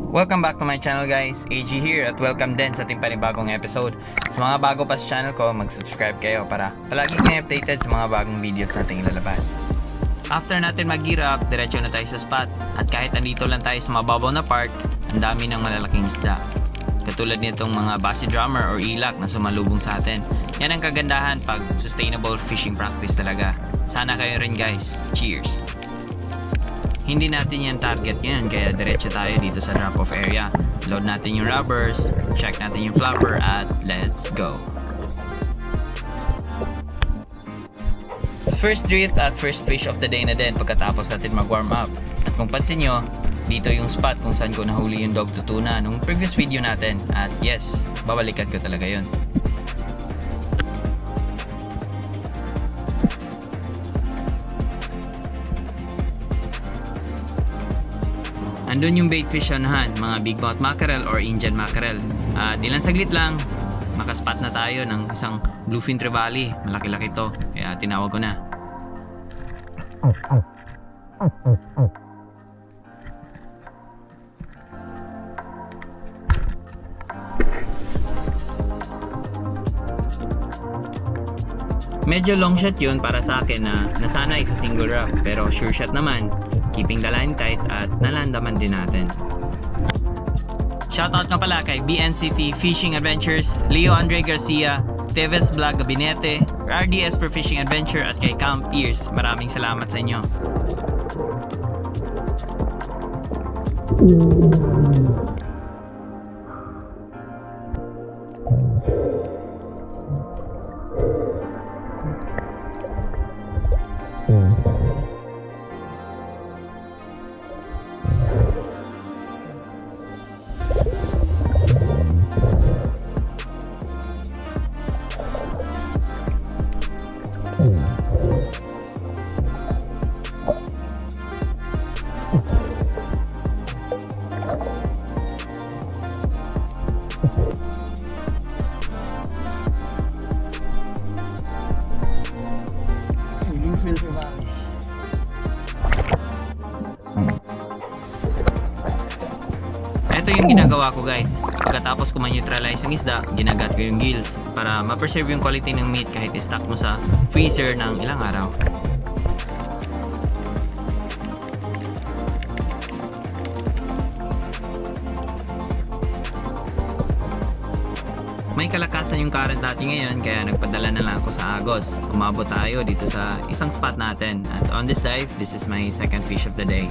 Welcome back to my channel guys, AG here at welcome din sa ating panibagong episode. Sa mga bago pa sa channel ko, mag-subscribe kayo para palagi kayo updated sa mga bagong videos nating ilalabas. After natin mag-gear up, diretso na tayo sa spot. At kahit andito lang tayo sa mababaw na park, ang dami ng malalaking isda. Katulad nitong mga basi drummer or ilak na sumalubong sa atin. Yan ang kagandahan pag sustainable fishing practice talaga. Sana kayo rin guys. Cheers! Hindi natin yan target ngayon kaya diretso tayo dito sa drop-off area. Load natin yung rubbers, check natin yung flapper at let's go! First drift at first fish of the day na din pagkatapos natin mag-warm up. At kung pansin nyo, dito yung spot kung saan ko nahuli yung dog tutuna nung previous video natin. At yes, babalikan ko talaga yun. Andun yung bait fish unahan, mga big mouth mackerel or Indian mackerel. Ilang saglit lang, makaspot na tayo ng isang bluefin trevally. Malaki-laki to, kaya tinawag ko na. Medyo long shot yun para sa akin na nasanay sa single rock, pero sure shot naman, keeping the line tight at nalandaman din natin. Shoutout nga pala kay BNCT Fishing Adventures, Leo Andre Garcia, Teves Vlog Gabinete, RDS Per Fishing Adventure at kay Camp Pierce. Maraming salamat sa inyo. Ito yung ginagawa ko guys. Pagkatapos ko ma-neutralize yung isda, ginagat ko yung gills para ma-preserve yung quality ng meat kahit i-stock mo sa freezer ng ilang araw. May kalakasan yung current natin ngayon kaya nagpadala na lang ako sa Agos. Umabot tayo dito sa isang spot natin. At on this dive, this is my second fish of the day.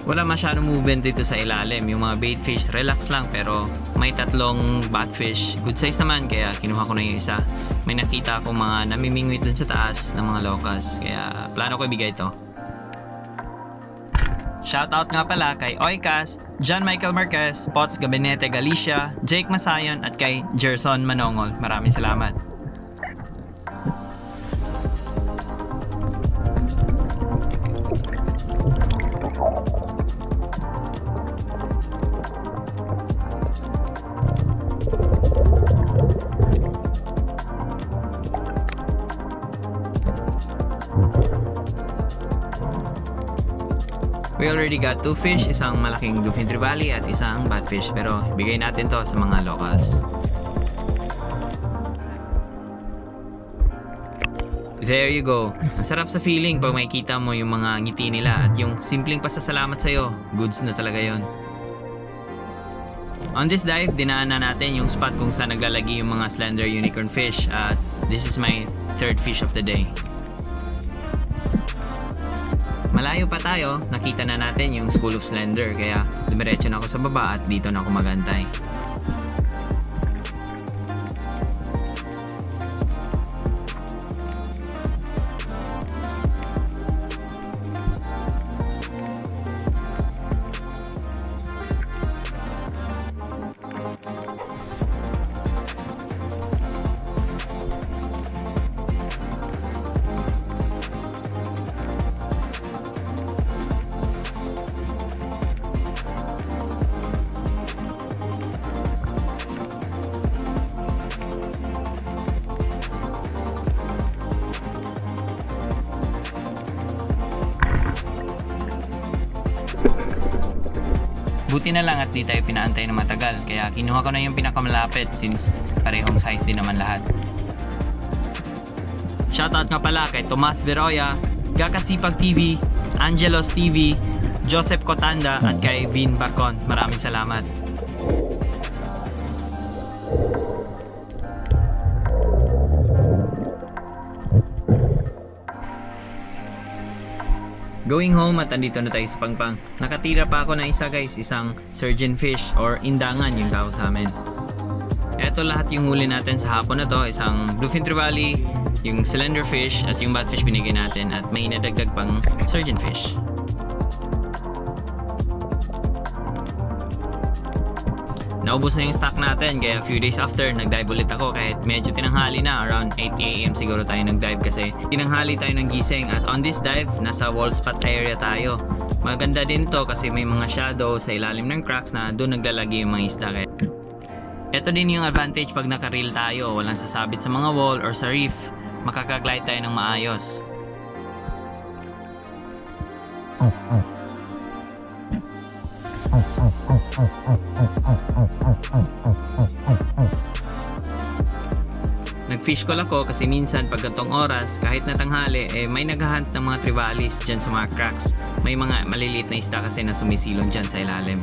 Wala masyadong movement dito sa ilalim. Yung mga bait fish, relax lang pero may tatlong batfish. Good size naman kaya kinuha ko na yung isa. May nakita akong mga namimingwit dun sa taas ng mga locust. Kaya plano ko ibigay ito. Shoutout nga pala kay Oikas, John Michael Marquez, Potts Gabinete Galicia, Jake Masayon at kay Gerson Manongol. Maraming salamat. We already got 2 fish, isang malaking bluefin trevally at isang batfish, pero bigay natin to sa mga locals. There you go. Ang sarap sa feeling pag makikita mo yung mga ngiti nila at yung simpleng pasasalamat sa'yo. Goods na talaga yon. On this dive, dinaanan natin yung spot kung saan naglalagi yung mga slender unicorn fish at this is my third fish of the day. Malayo pa tayo, nakita na natin yung School of Slender kaya dumiretso na ako sa baba at dito na ako magantay. Buti na lang at di tayo pinaantay na matagal, kaya kinuha ko na yung pinakamalapit since parehong size din naman lahat. Shoutout nga pala kay Tomas Veroya, Gakasipag TV, Angelos TV, Joseph Cotanda at kay Vin Barcon. Maraming salamat. Going home at andito na tayo sa Pangpang. Nakatira pa ako ng isa guys, isang surgeon fish or indangan yung tawag sa amin. Eto lahat yung huli natin sa hapon na to, isang bluefin trevally, yung slender fish at yung batfish binigay natin at may nadagdag pang surgeon fish. Naubos na yung stock natin kaya a few days after nag-dive ulit ako kahit medyo tinanghali na, around 8 AM siguro tayo nag-dive kasi tinanghali tayo ng gising at on this dive nasa wall spot area tayo. Maganda din to kasi may mga shadow sa ilalim ng cracks na doon naglalagi yung mga isda. Ito din yung advantage pag naka-reel tayo, walang sasabit sa mga wall or sa reef, makakaglide tayo ng maayos. Nag-fish call ako kasi minsan pag gantong oras, kahit na tanghali, may naghahunt ng mga trivalis dyan sa mga cracks. May mga maliliit na isda kasi na sumisilong dyan sa ilalim.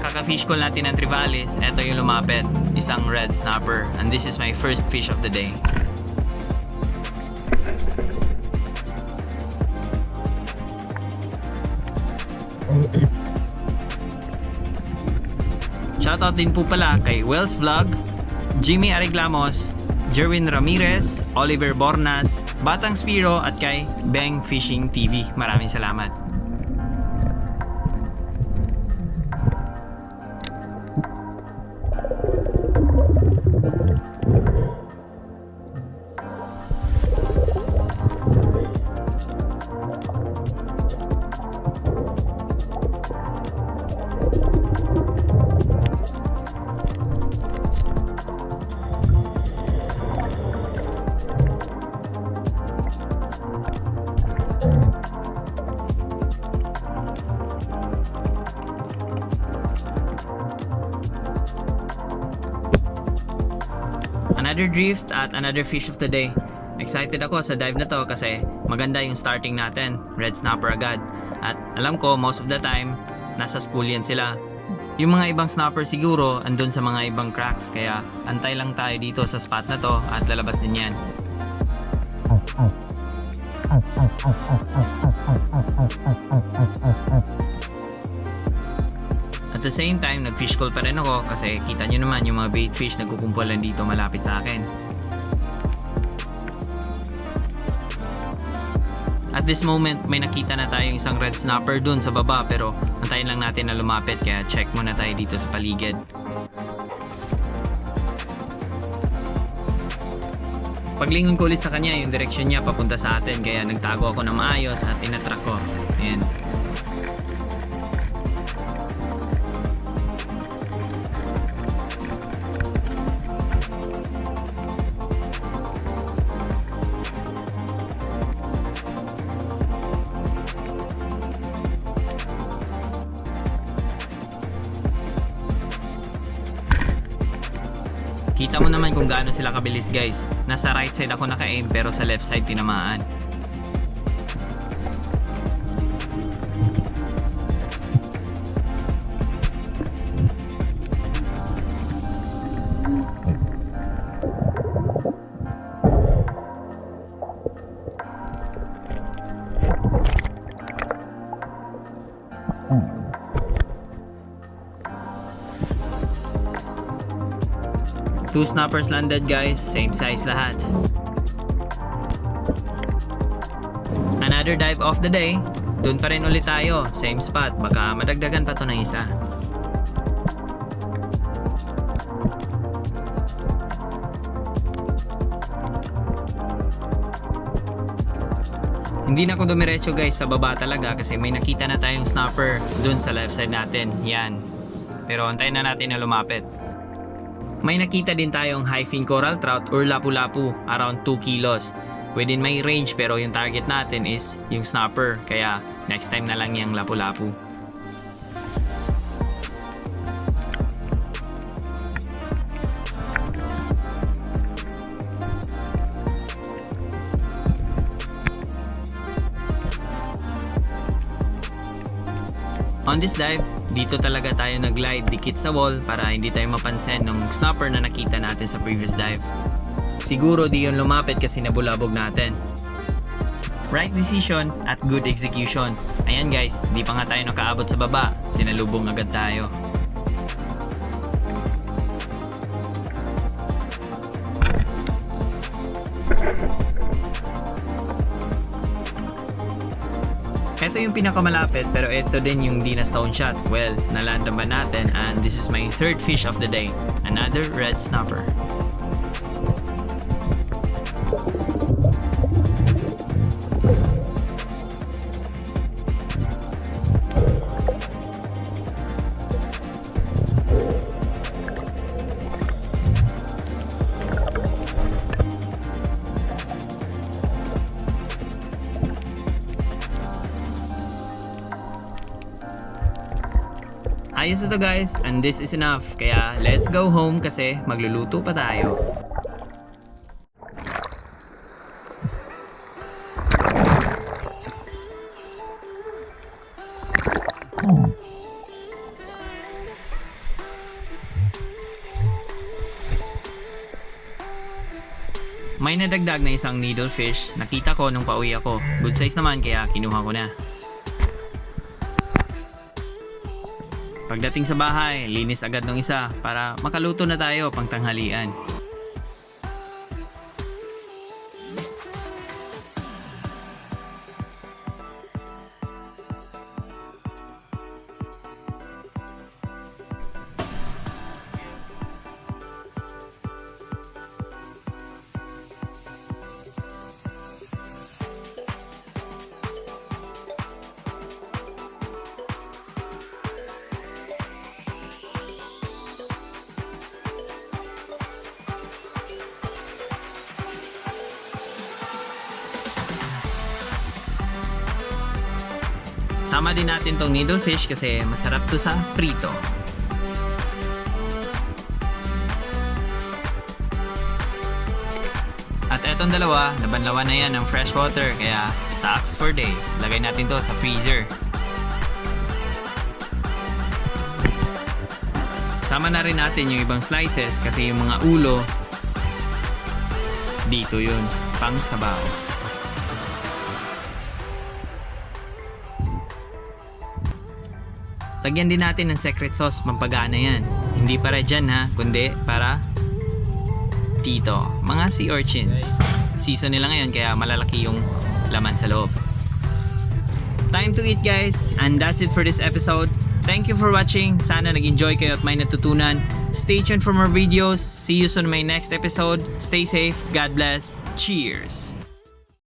Kaka-fish call natin ng trivalis, eto yung lumapit, isang red snapper, and this is my first fish of the day. Shoutout din po pala kay Wells Vlog, Jimmy Areglamos, Jerwin Ramirez, Oliver Bornas, Batang Spiro at kay Beng Fishing TV. Maraming salamat. Another drift at another fish of the day. Excited ako sa dive na to kasi maganda yung starting natin, red snapper agad. At alam ko most of the time nasa school yan sila. Yung mga ibang snapper siguro andun sa mga ibang cracks, kaya antay lang tayo dito sa spot na to at lalabas din yan. At the same time, nag-fish call pa rin ako kasi kita nyo naman yung mga bait fish nagkukumpulan dito malapit sa akin. At this moment, may nakita na tayong isang red snapper dun sa baba pero antayin lang natin na lumapit kaya check muna tayo dito sa paligid. Paglingon ko ulit sa kanya, yung direksyon niya papunta sa atin kaya nagtago ako ng maayos at inatrack ko. Ayan. Kita mo naman kung gaano sila kabilis guys. Nasa right side ako naka-aim pero sa left side tinamaan. Two snappers landed guys, same size lahat. Another dive of the day. doon pa rin ulit tayo, same spot, baka madagdagan pa to ng isa. Hindi na ako dumiretso guys sa baba talaga kasi may nakita na tayong snapper dun sa left side natin. Yan. Pero antayin na natin na lumapit. May nakita din tayong high fin coral trout or lapu-lapu around 2 kilos. Within my range pero yung target natin is yung snapper. Kaya next time na lang yung lapu-lapu. On this dive, dito talaga tayo nag-glide dikit sa wall para hindi tayo mapansin ng snapper na nakita natin sa previous dive. Siguro di yun lumapit kasi nabulabog natin. Right decision at good execution. Ayan guys, di pa nga tayo nakaabot sa baba, sinalubong agad tayo. Ito yung pinakamalapit pero ito din yung di na stone shot. Well, naland naman natin and this is my third fish of the day. Another red snapper. Ayos ito guys, and this is enough. Kaya let's go home kasi magluluto pa tayo. May nadagdag na isang needlefish. Nakita ko nung pauwi ako. Good size naman kaya kinuha ko na. Pagdating sa bahay, linis agad ng isa para makaluto na tayo pang tanghalian. Sama din natin tong needlefish kasi masarap to sa prito. At etong dalawa, nabanlawan na yan ng fresh water kaya stocks for days. Lagay natin to sa freezer. Sama na rin natin yung ibang slices kasi yung mga ulo dito yun, pang sabaw. Lagyan din natin ng secret sauce pampagana yan. Hindi para dyan ha, kundi para dito, mga sea urchins. Season nila ngayon kaya malalaki yung laman sa loob. Time to eat guys, and that's it for this episode. Thank you for watching. Sana nag-enjoy kayo at may natutunan. Stay tuned for more videos. See you soon in my next episode. Stay safe. God bless. Cheers!